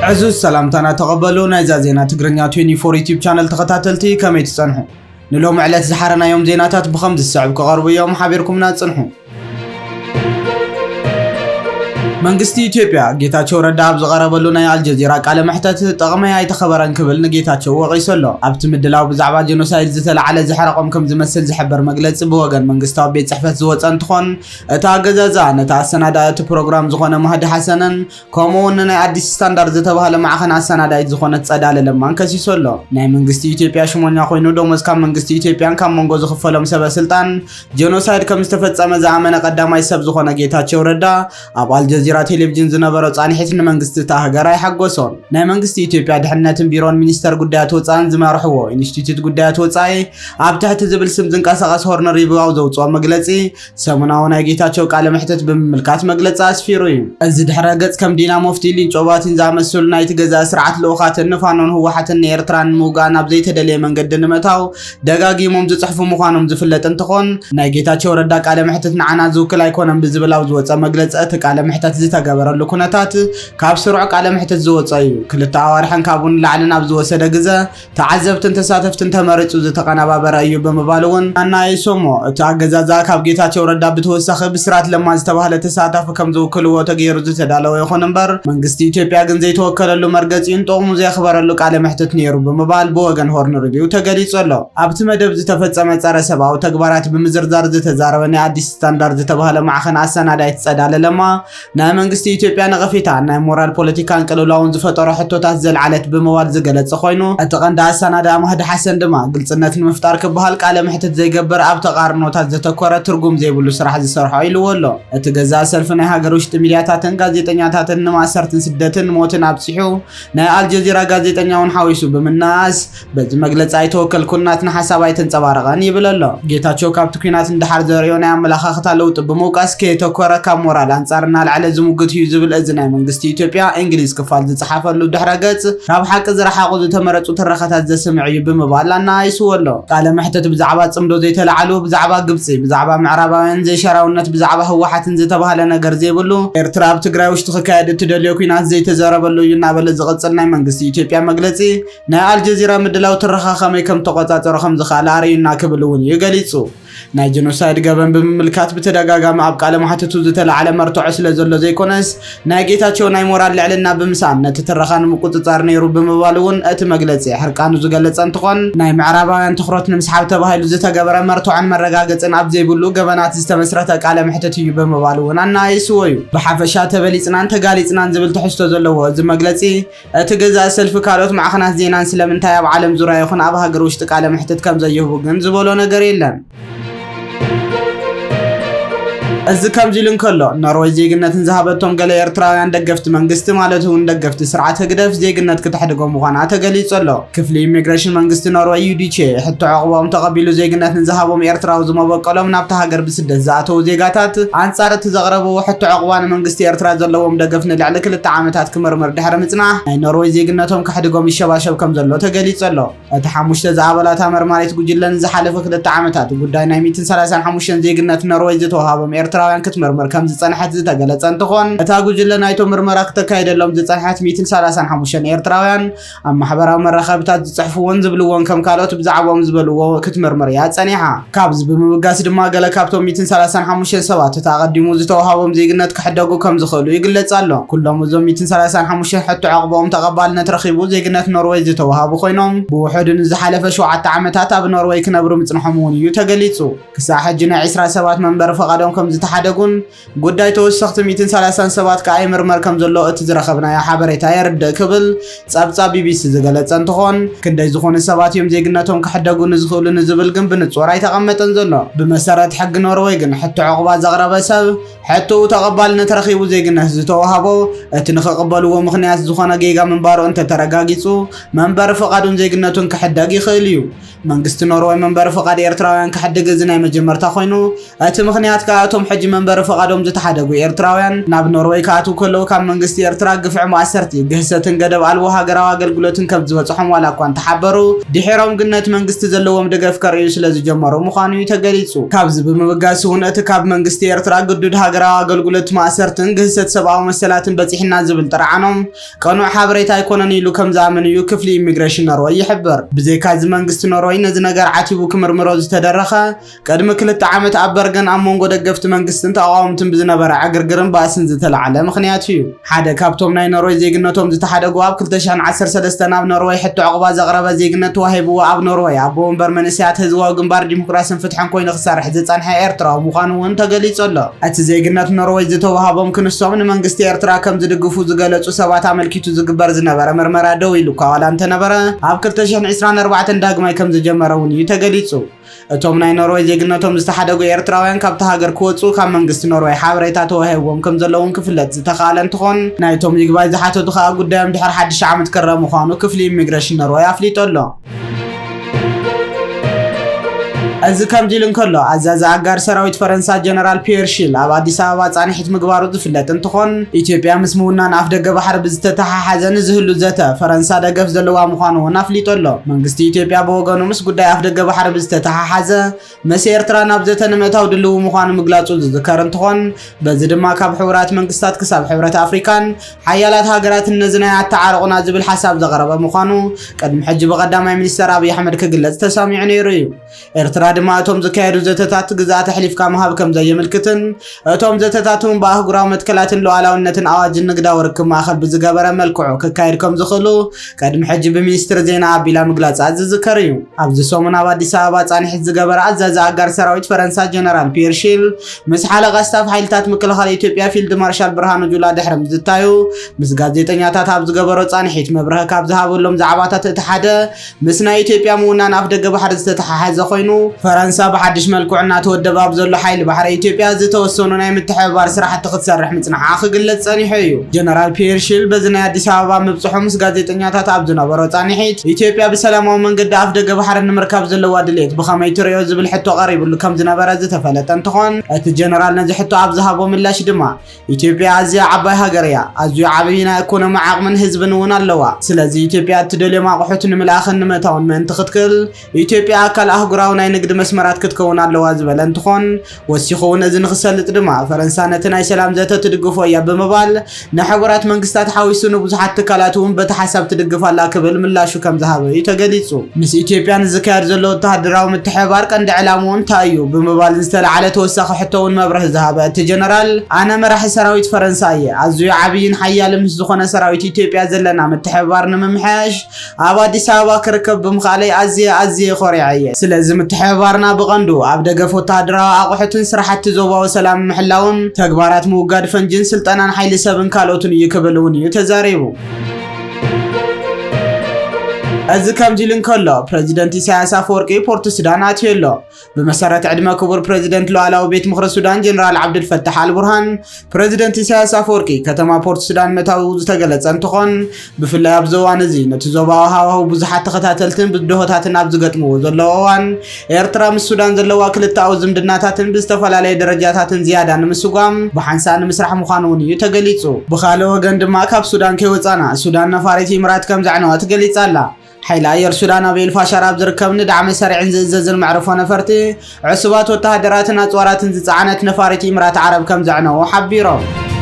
عزوز سلامتنا تقبلوا نايزا زينا تقرنيا 24 يوتيوب channel تخطاتلتي كمي تصنحوا نلوم على زحرنا يوم زيناتات بخمس الساعة بقرب يوم حبيركم ناتصنحوا መንግስቲ ኢትዮጵያ ጌታቸው ረዳ ኣብ ዝቀረበሉ ናይ አልጀዚራ ቃለ መሕተት ጠቅመያ የተኸበረን ክብል ንጌታቸው ወቂሶሎ ኣብቲ ምድላው ብዛዕባ ጄኖሳይድ ዝተለዓለ ዝሐረቆም ከም ዝመስል ዝሕበር መግለጽ ብወገን መንግስታዊ ቤት ጽሕፈት ዝወፀ እንትኾን እታ ገዛዛ ነታ አሰናዳይት ፕሮግራም ዝኾነ ማህዲ ሓሰንን ከምኡውን ናይ አዲስ ስታንዳርድ ዝተባሃለ ማዕኸን አሰናዳይት ዝኾነ ጸዳለ ለማን ከሲሶሎ ናይ መንግስቲ ኢትዮጵያ ሽሞኛ ኮይኑ ደሞዝ ካብ መንግስቲ ኢትዮጵያን ካብ መንጎ ዝኽፈሎም ሰበስልጣን ጄኖሳይድ ከም ዝተፈጸመ ዝኣመነ ቀዳማይ ሰብ ዝኾነ ጌታቸው ረዳ ኣብ አልጀዚራ ቴሌቪዥን ዝነበረው ጻንሒት ንመንግስቲ ታሃገራይ ሓጎሶን ናይ መንግስቲ ኢትዮጵያ ድሕነትን ቢሮን ሚኒስተር ጉዳያት ወፃን ዝመርሕዎ ኢንስቲትዩት ጉዳያት ወፃይ ኣብ ትሕቲ ዝብል ስም ዝንቀሳቐስ ሆርነር ሪቪው ዘውፅኦ መግለጺ ሰሙናዊ ናይ ጌታቸው ቃለ መሕተት ብምልካት መግለጺ ኣስፊሩ እዩ እዚ ድሕረ ገጽ ከም ዲና ሞፍቲ ሊንጮባትን ዝኣመሰሉ ናይ ትገዛ ስርዓት ለውኻትን ንፋኖን ህወሓትን ኤርትራን ምውጋን ኣብ ዘይተደለየ መንገዲ ንምታው ደጋጊሞም ዝጽሕፉ ምዃኖም ዝፍለጥ እንትኾን ናይ ጌታቸው ረዳ ቃለ መሕተት ንዓና ዝውክል ኣይኮነን ብዝብላው ዝወፀ መግለጺ እቲ ቃለ መሕተት ዝተገበረሉ ኩነታት ካብ ስሩዕ ቃለ መሕተት ዝወፀ እዩ ክልተ ኣዋርሕን ካብውን ላዕልን ኣብ ዝወሰደ ግዜ ተዓዘብትን ተሳተፍትን ተመሪጹ ዝተቀነባበረ እዩ ብምባልውን ኣናይሶሞ እቲ ኣገዛዛ ካብ ጌታቸው ረዳ ብተወሳኺ ብስራት ለማ ዝተባሃለ ተሳታፊ ከም ዝውክልዎ ተገይሩ ዝተዳለወ ይኹን እምበር መንግስቲ ኢትዮጵያ ግን ዘይተወከለሉ መርገፂን ጥቕሙ ዘኽበረሉ ቃለ መሕተት ነይሩ ብምባል ብወገን ሆርን ሪቪው ተገሊጹ ኣሎ ኣብቲ መደብ ዝተፈጸመ ጸረ ሰብኣዊ ተግባራት ብምዝርዛር ዝተዛረበ ናይ አዲስ ስታንዳርድ ዝተባሃለ ማዕኸን አሰናዳይት ጸዳለ ለማ ናይ መንግስቲ ኢትዮጵያ ነቐፊታ ናይ ሞራል ፖለቲካን ቅልውላውን ዝፈጠሩ ሕቶታት ዘልዓለት ብምባል ዝገለጸ ኮይኑ እቲ ቀንዲ አሰናዳ ማህዲ ሓሰን ድማ ግልጽነት ንምፍጣር ክበሃል ቃለ መሕተት ዘይገበር ኣብ ተቃርኖታት ዘተኮረ ትርጉም ዘይብሉ ስራሕ ዝሰርሖ ኢልዎ ኣሎ እቲ ገዛ ሰልፊ ናይ ሃገር ውሽጢ ሚድያታትን ጋዜጠኛታትን ንማሰርትን ስደትን ሞትን ኣብፅሑ ናይ አልጀዚራ ጋዜጠኛውን ሓዊሱ ብምናስ በዚ መግለጺ ኣይተወከልኩናትን ሓሳብ ኣይተንጸባረቐን ይብል ኣሎ ጌታቸው ካብቲ ኩናት እንድሓር ዘርእዮ ናይ ኣመላኻኽታ ለውጢ ብምውቃስ ከየተኮረ ካብ ሞራል አንጻርና ላዕለ ዝሙግት እዩ ዝብል እዚ ናይ መንግስቲ ኢትዮጵያ እንግሊዝ ክፋል ዝጽሓፈሉ ድሕረ ገጽ ካብ ሓቂ ዝረሓቑ ዝተመረጹ ትረኻታት ዘስምዕ እዩ ብምባል ኣናይስዎ ኣሎ ቃለ መሕተት ብዛዕባ ጽምዶ ዘይተላዓሉ ብዛዕባ ግብፂ ብዛዕባ ምዕራባውያን ዘይሸራውነት ብዛዕባ ህወሓትን ዝተባሃለ ነገር ዘይብሉ ኤርትራ ኣብ ትግራይ ውሽጢ ክካየድ እትደልዮ ኩናት ዘይተዘረበሉ እዩ እናበለ ዝቕጽል ናይ መንግስቲ ኢትዮጵያ መግለጺ ናይ አልጀዚራ ምድላው ትረኻ ከመይ ከም ተቆጻጸሩ ከም ዝኽኣል ኣርዩና ክብል እውን እዩ ገሊጹ ናይ ጄኖሳይድ ገበን ብምልካት ብተደጋጋሚ ኣብ ቃለ መሕተቱ ዝተለዓለ መርትዖ ስለ ዘሎ ዘይኮነስ ናይ ጌታቸው ናይ ሞራል ልዕልና ብምሳን ነቲ ትረኻን ምቁፅጻር ነይሩ ብምባል እውን እቲ መግለጺ ሕርቃኑ ዝገለጸ እንትኾን ናይ ምዕራባውያን ትኹረት ንምስሓብ ተባሂሉ ዝተገበረ መርትዖን መረጋገጽን ኣብ ዘይብሉ ገበናት ዝተመስረተ ቃለ መሕተት እዩ ብምባል እውን ኣናይስዎ እዩ ብሓፈሻ ተበሊጽናን ተጋሊጽናን ዝብል ትሕዝቶ ዘለዎ እዚ መግለጺ እቲ ገዛእ ሰልፊ ካልኦት ማዕኸናት ዜናን ስለምንታይ ኣብ ዓለም ዙርያ ይኹን ኣብ ሃገር ውሽጢ ቃለ መሕተት ከም ዘይህቡ ግን ዝበሎ ነገር የለን እዚ ከምዚ ልንከሎ ኖርዌይ ዜግነትን ዝሃበቶም ገለ ኤርትራውያን ደገፍቲ መንግስቲ ማለት እውን ደገፍቲ ስርዓት ህግደፍ ዜግነት ክትሕድጎም ምዃና ተገሊጹ ኣሎ ክፍሊ ኢሚግሬሽን መንግስቲ ኖርዌይ ዩዲቼ ሕቶ ዕቑቦም ተቐቢሉ ዜግነትን ዝሃቦም ኤርትራዊ ዝመበቀሎም ናብቲ ሃገር ብስደት ዝኣተዉ ዜጋታት አንጻር እቲ ዘቕረብዎ ሕቶ ዕቑባ ንመንግስቲ ኤርትራ ዘለዎም ደገፍ ንልዕሊ 2 ዓመታት ክምርምር ድሕሪ ምጽናሕ ናይ ኖርዌይ ዜግነቶም ክሕድጎም ይሸባሸብ ከም ዘሎ ተገሊጹ ኣሎ እቲ ሓሙሽተ ዝኣባላት መርማሪት ጉጅለን ዝሓለፈ 2 ዓመታት ጉዳይ ናይ 135 ዜግነት ኖርዌይ ዝተዋሃቦም ኤርትራውያን ክትመርመር ከም ዝጸንሐት ዝተገለጸ እንትኾን እታ ጉጅለ ናይቶ ምርመራ ክትካየደሎም ዝጸንሐት 135 ኤርትራውያን ኣብ ማሕበራዊ መራኸቢታት ዝጽሕፍዎን ዝብልዎን ከም ካልኦት ብዛዕባኦም ዝበልዎ ክትመርመር እያ ጸኒሓ ካብዚ ብምብጋስ ድማ ገለ ካብቶም 135 ሰባት እታ ቀዲሙ ዝተዋሃቦም ዜግነት ክሕደጉ ከም ዝኽእሉ ይግለጽ ኣሎ ኩሎም እዞም 135 ሕቶ ዕቑቦም ተቐባልነት ረኺቡ ዜግነት ኖርዌይ ዝተዋሃቡ ኮይኖም ብውሑድን ዝሓለፈ 7 ዓመታት ኣብ ኖርዌይ ክነብሩ ምጽንሖም እውን እዩ ተገሊጹ ክሳብ ሕጂ ናይ 20 ሰባት መንበሪ ፈቓዶም ከም ሓደጉን ጉዳይ ተወሰኽቲ 130 ሰባት ከኣይ ምርመር ከም ዘሎ እቲ ዝረኸብናዮ ሓበሬታ የርድእ ክብል ጸብጻብ ቢቢሲ ዝገለጸ እንትኾን ክንደይ ዝኾኑ ሰባት እዮም ዜግነቶም ክሕደጉ ንዝኽእሉ ንዝብል ግን ብንጹር ኣይተቐመጠን ዘሎ ብመሰረት ሕጊ ኖርዌይ ግን ሕቶ ዕቑባ ዘቕረበ ሰብ ሕቶኡ ተቐባልነት ረኺቡ ዜግነት ዝተዋሃቦ እቲ ንኽቕበልዎ ምኽንያት ዝኾነ ጌጋ ምንባሩ እንተተረጋጊጹ መንበሪ ፈቓዱን ዜግነቱን ክሕደግ ይኽእል እዩ መንግስቲ ኖርዌይ መንበሪ ፈቓድ ኤርትራውያን ክሕድግ እዚ ናይ መጀመርታ ኮይኑ እቲ ምኽንያት ከኣቶም ሕጂ መንበር ፈቃዶም ዝተሓደጉ ኤርትራውያን ናብ ኖርዌይ ካኣትው ከለዉ ካብ መንግስቲ ኤርትራ ግፍዕ ማእሰርቲ ግህሰትን ገደብ ኣልቦ ሃገራዊ ኣገልግሎትን ከም ዝበፅሖም ዋላ እኳ እንተሓበሩ ድሒሮም ግን ነቲ መንግስቲ ዘለዎም ደገፍ ከርእዩ ስለ ዝጀመሩ ምዃኑ እዩ ተገሊጹ። ካብዚ ብምብጋስ እውን እቲ ካብ መንግስቲ ኤርትራ ግዱድ ሃገራዊ ኣገልግሎት ማእሰርትን ግህሰት ሰብኣዊ መሰላትን በፂሕና ዝብል ጥርዓኖም ቀኑዕ ሓበሬታ ኣይኮነን ኢሉ ከም ዝኣምን እዩ ክፍሊ ኢሚግሬሽን ኖርዌይ ይሕብር። ብዘይካ እዚ መንግስቲ ኖርዌይ ነዚ ነገር ዓቲቡ ክምርምሮ ዝተደረኸ ቅድሚ 2 ዓመት ኣብ በርገን ኣብ መንጎ ደገፍቲ መንግስትን ተቃዋምትን ብዝነበረ ዕግርግርን ባእስን ዝተለዓለ ምክንያት እዩ። ሓደ ካብቶም ናይ ኖርዌይ ዜግነቶም ዝተሓደጉ ኣብ 2013 ኣብ ኖርዌይ ሕቶ ዕቁባ ዘቕረበ ዜግነት ተዋሂብዎ ኣብ ኖርዌይ ኣቦ ወንበር መንእሰያት ህዝባዊ ግንባር ዲሞክራስን ፍትሕን ኮይኑ ክሰርሕ ዝፀንሐ ኤርትራዊ ምዃኑ እውን ተገሊጹ ኣሎ። እቲ ዜግነት ኖርዌይ ዝተዋሃቦም ክንሶም ንመንግስቲ ኤርትራ ከም ዝድግፉ ዝገለጹ ሰባት ኣመልኪቱ ዝግበር ዝነበረ ምርመራ ደው ኢሉ እኳ ዋላ እንተነበረ ኣብ 2024 ዳግማይ ከም ዝጀመረ እውን እዩ ተገሊጹ። እቶም ናይ ኖርዌይ ዜግነቶም ዝተሓደጉ ኤርትራውያን ካብቲ ሃገር ክወፁ ካብ መንግስቲ ኖርዌይ ሓበሬታ ተዋሂቦም ከም ዘለውን ክፍለጥ ዝተኻኣለ እንትኾን ናይቶም ይግባይ ዝሓተቱ ከዓ ጉዳዮም ድሕሪ 1 ዓመት ክረአ ምዃኑ ክፍሊ ኢሚግሬሽን ኖርዌይ ኣፍሊጡ ኣሎ። እዚ ከምዚ ኢሉ እንከሎ ኣዛዚ ኣጋር ሰራዊት ፈረንሳ ጀነራል ፒየር ሺል ኣብ ኣዲስ ኣበባ ጻንሒት ምግባሩ ዝፍለጥ እንትኾን ኢትዮጵያ ምስ ምውናን ኣፍ ደገ ባሕሪ ብዝተተሓሓዘ ንዝህሉ ዘተ ፈረንሳ ደገፍ ዘለዋ ምዃኑ እውን ኣፍሊጡ ኣሎ። መንግስቲ ኢትዮጵያ ብወገኑ ምስ ጉዳይ ኣፍ ደገ ባሕሪ ብዝተተሓሓዘ መስ ኤርትራ ናብ ዘተ ንምእታው ድልው ምዃኑ ምግላጹ ዝዝከር እንትኾን በዚ ድማ ካብ ሕቡራት መንግስታት ክሳብ ሕብረት ኣፍሪካን ሓያላት ሃገራትን ነዚ ናይ ኣተዓርቑና ዝብል ሓሳብ ዘቕረበ ምዃኑ ቅድሚ ሕጂ ብቐዳማይ ሚኒስተር ኣብይ ኣሕመድ ክግለጽ ተሰሚዑ ነይሩ እዩ። ኤርትራ ድማ እቶም ዝካየዱ ዘተታት ግዛኣት ሕሊፍካ ምሃብ ከም ዘየምልክትን እቶም ዘተታትን ብኣህጉራዊ መትከላትን ሉዓላውነትን ኣዋጅን ንግዳዊ ርክብ ማእኸል ብዝገበረ መልክዑ ክካየድ ከም ዝኽእሉ ቅድሚ ሕጂ ብሚኒስትሪ ዜና ኣቢላ ምግላጻ ዝዝከር እዩ። ኣብዚ ሰሙን ኣብ ኣዲስ ኣበባ ጻንሒት ዝገበረ ኣዛዚ ኣጋር ሰራዊት ፈረንሳ ጀነራል ፒየር ሺል ምስ ሓለቓ ስታፍ ሓይልታት ምክልኻል ኢትዮጵያ ፊልድ ማርሻል ብርሃኑ ጁላ ድሕሪ ምዝታዩ ምስ ጋዜጠኛታት ኣብ ዝገበሮ ጻንሒት መብርህ ካብ ዝሃበሎም ዛዕባታት እቲ ሓደ ምስ ናይ ኢትዮጵያ ምውናን ኣፍ ደገ ባሕሪ ዝተተሓሓዘ ኮይኑ ፈረንሳ ብሓድሽ መልክዑ እናተወደበ ኣብ ዘሎ ሓይሊ ባሕሪ ኢትዮጵያ ዝተወሰኑ ናይ ምትሕብባር ስራሕቲ ክትሰርሕ ምጽናሓ ክግለጽ ጸኒሑ እዩ። ጀነራል ፒየር ሺል በዚ ናይ ኣዲስ ኣበባ ምብጽሑ ምስ ጋዜጠኛታት ኣብ ዝነበሮ ጻንሒት ኢትዮጵያ ብሰላማዊ መንገዲ ኣፍ ደገ ባሕሪ ንምርካብ ዘለዋ ድሌት ብኸመይ ትሪኦ ዝብል ሕቶ ቀሪቡሉ ከም ዝነበረ ዝተፈለጠ እንትኾን እቲ ጀነራል ነዚ ሕቶ ኣብ ዝሃቦ ምላሽ ድማ ኢትዮጵያ ኣዝያ ዓባይ ሃገር እያ፣ ኣዝዩ ዓብዪ ናይ ኢኮኖሚ ዓቕምን ህዝብን እውን ኣለዋ። ስለዚ ኢትዮጵያ እትደልዮም ኣቑሑት ንምልኣኽን ንምእታውን ምእንቲ ክትክእል ኢትዮጵያ ኣካል ኣህጉራዊ ናይ ንግዲ መስመራት ክትከውን ኣለዋ ዝበለ እንትኾን ወሲኹ እውን እዚ ንክሰልጥ ድማ ፈረንሳ ነቲ ናይ ሰላም ዘተ ትድግፎ እያ ብምባል ንሕቡራት መንግስታት ሓዊሱ ንብዙሓት ትካላት እውን በቲ ሓሳብ ትድግፋላ ክብል ምላሹ ከም ዝሃበ እዩ ተገሊጹ። ምስ ኢትዮጵያ ንዝካየድ ዘሎ ወተሃደራዊ ምትሕብባር ቀንዲ ዕላምኡ እንታይ እዩ ብምባል ዝተለዓለ ተወሳኺ ሕቶ እውን መብርህ ዝሃበ እቲ ጀነራል ኣነ መራሒ ሰራዊት ፈረንሳ እየ፣ ኣዝዩ ዓብይን ሓያልን ምስ ዝኾነ ሰራዊት ኢትዮጵያ ዘለና ምትሕብባር ንምምሕያሽ ኣብ ኣዲስ ኣበባ ክርከብ ብምኽኣለይ ኣዝየ ኮሪዐ እየ። ስለዚ ምትሕብባርና ብቐንዱ ኣብ ደገፍ ወተሃደራዊ ኣቑሑትን ስራሕቲ ዞባዊ ሰላም ምሕላውን ተግባራት ምውጋድ ፈንጅን ስልጠናን ሓይሊ ሰብን ካልኦትን እዩ ክብል እውን እዩ ተዛሪቡ። እዚ ከምዚ ኢሉ እንከሎ ፕሬዚደንት ኢሳያስ ኣፈወርቂ ፖርት ሱዳን ኣትዩ ኣሎ። ብመሰረት ዕድመ ክቡር ፕሬዚደንት ሉዓላዊ ቤት ምክሪ ሱዳን ጀነራል ዓብድልፈታሕ አልቡርሃን ፕሬዚደንት ኢሳያስ ኣፈወርቂ ከተማ ፖርት ሱዳን ምእታው ዝተገለጸ እንትኾን ብፍላይ ኣብ እዋን እዚ ነቲ ዞባዊ ሃዋህው ብዙሓት ተኸታተልትን ብድሆታትን ኣብ ዝገጥምዎ ዘለዎ እዋን ኤርትራ ምስ ሱዳን ዘለዋ ክልተኣዊ ዝምድናታትን ብዝተፈላለየ ደረጃታትን ዝያዳ ንምስጓም ብሓንሳ ንምስራሕ ምዃኑ እውን እዩ ተገሊጹ። ብኻልእ ወገን ድማ ካብ ሱዳን ከይወፃና ሱዳን ነፋሪት ኢምራት ከም ዘዕነዋ ትገሊጻ ኣላ። ሓይሊ ኣየር ሱዳን ኣብ ኤልፋሻር ኣብ ዝርከብ ንዳዕሚ ሰሪዕን ዝእዘዝን መዕርፎ ነፈርቲ ዕሱባት ወተሃደራትን ኣፅዋራትን ዝፀዓነት ነፋሪት ኢምራት ዓረብ ከም ዘዕነዎ ሓቢሮም።